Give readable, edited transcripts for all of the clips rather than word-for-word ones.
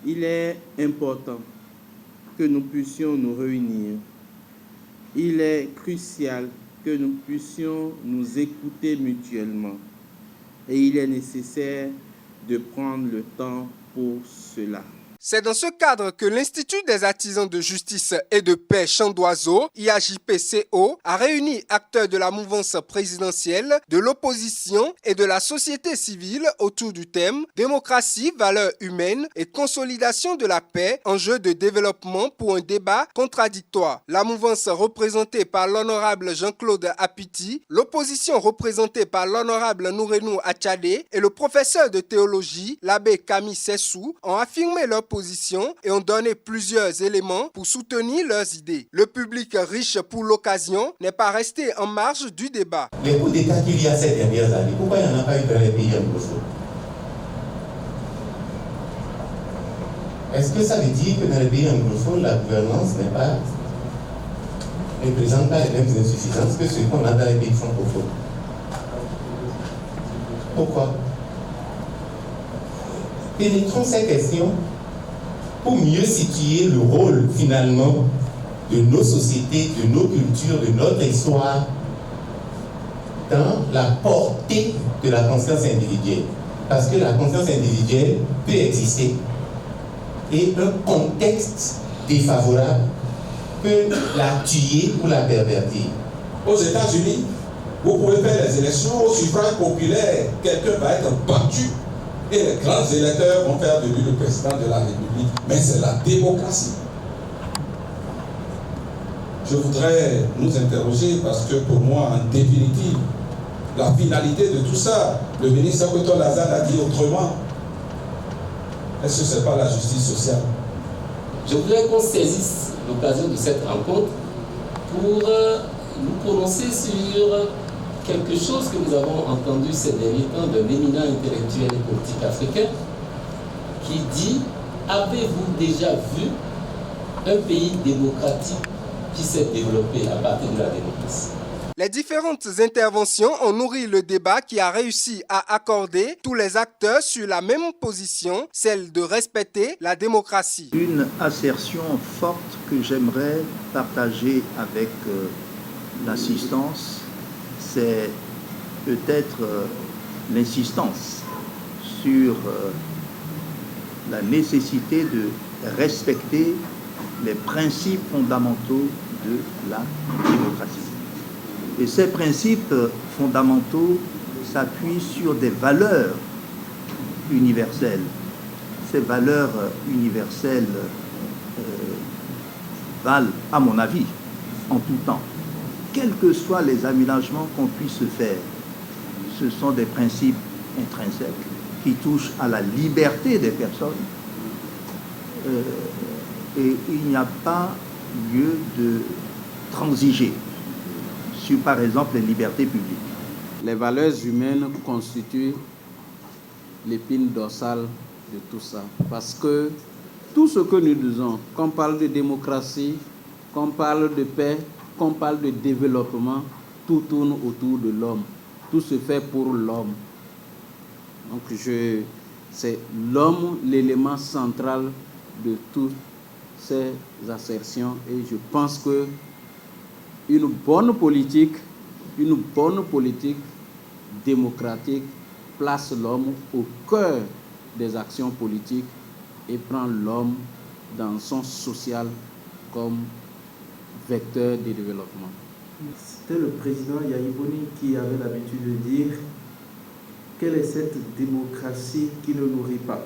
Il est important que nous puissions nous réunir. Il est crucial que nous puissions nous écouter mutuellement. Et il est nécessaire de prendre le temps pour cela. C'est dans ce cadre que l'Institut des artisans de justice et de paix Chant d'Oiseau, IAJPCO, a réuni acteurs de la mouvance présidentielle, de l'opposition et de la société civile autour du thème « Démocratie, valeurs humaines et consolidation de la paix, enjeux de développement pour un débat contradictoire ». La mouvance représentée par l'honorable Jean-Claude Apiti, l'opposition représentée par l'honorable Nourenou Achadé et le professeur de théologie, l'abbé Camille Sessou, ont affirmé leur position et ont donné plusieurs éléments pour soutenir leurs idées. Le public riche pour l'occasion n'est pas resté en marge du débat. Les coups d'État qu'il y a ces dernières années, pourquoi il n'y en a pas eu dans les pays anglophones? Est-ce que ça veut dire que dans les pays anglophones, la gouvernance ne présente pas les mêmes insuffisances que ce qu'on a dans les pays francophones? Pourquoi? Pénétrons ces questions pour mieux situer le rôle finalement de nos sociétés, de nos cultures, de notre histoire dans la portée de la conscience individuelle. Parce que la conscience individuelle peut exister et un contexte défavorable peut la tuer ou la pervertir. Aux États-Unis, vous pouvez faire les élections au suffrage populaire, quelqu'un va être battu et les grands électeurs vont faire de lui le président de la République. Mais c'est la démocratie. Je voudrais nous interroger parce que pour moi, en définitive, la finalité de tout ça, le ministre Koto Lazare a dit autrement. Est-ce que ce n'est pas la justice sociale? Je voudrais qu'on saisisse l'occasion de cette rencontre pour nous prononcer sur quelque chose que nous avons entendu ces derniers temps d'un éminent intellectuel et politique africain qui dit: avez-vous déjà vu un pays démocratique qui s'est développé à partir de la démocratie? Les différentes interventions ont nourri le débat qui a réussi à accorder tous les acteurs sur la même position, celle de respecter la démocratie. Une assertion forte que j'aimerais partager avec l'assistance, c'est peut-être l'insistance sur la nécessité de respecter les principes fondamentaux de la démocratie. Et ces principes fondamentaux s'appuient sur des valeurs universelles. Ces valeurs universelles valent, à mon avis, en tout temps. Quels que soient les aménagements qu'on puisse faire, ce sont des principes intrinsèques qui touchent à la liberté des personnes. Et il n'y a pas lieu de transiger sur, par exemple, les libertés publiques. Les valeurs humaines constituent l'épine dorsale de tout ça. Parce que tout ce que nous disons, qu'on parle de démocratie, qu'on parle de paix, qu'on parle de développement, tout tourne autour de l'homme. Tout se fait pour l'homme. Donc c'est l'homme l'élément central de toutes ces assertions. Et je pense que une bonne politique démocratique place l'homme au cœur des actions politiques et prend l'homme dans son social comme vecteur de développement. C'était le président Yahya Boni qui avait l'habitude de dire: quelle est cette démocratie qui ne nourrit pas?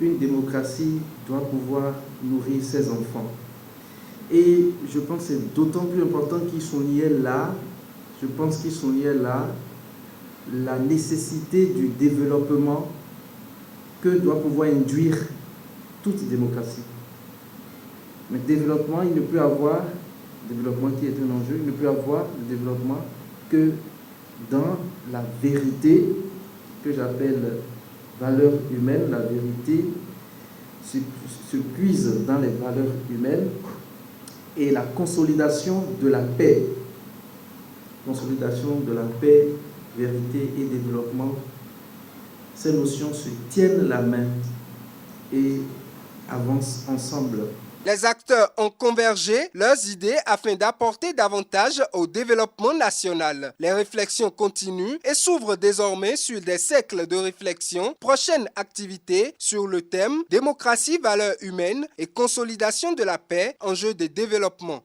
Une démocratie doit pouvoir nourrir ses enfants. Et je pense que c'est d'autant plus important qu'ils sont liés là, la nécessité du développement que doit pouvoir induire toute démocratie. Mais développement, il ne peut avoir, développement qui est un enjeu, il ne peut avoir le développement que dans la vérité que j'appelle valeur humaine. La vérité se puise dans les valeurs humaines et la consolidation de la paix. Consolidation de la paix, vérité et développement. Ces notions se tiennent la main. et avancent ensemble. Les acteurs ont convergé leurs idées afin d'apporter davantage au développement national. Les réflexions continuent et s'ouvrent désormais sur des siècles de réflexion. Prochaine activité sur le thème démocratie, valeurs humaines et consolidation de la paix, enjeux de développement.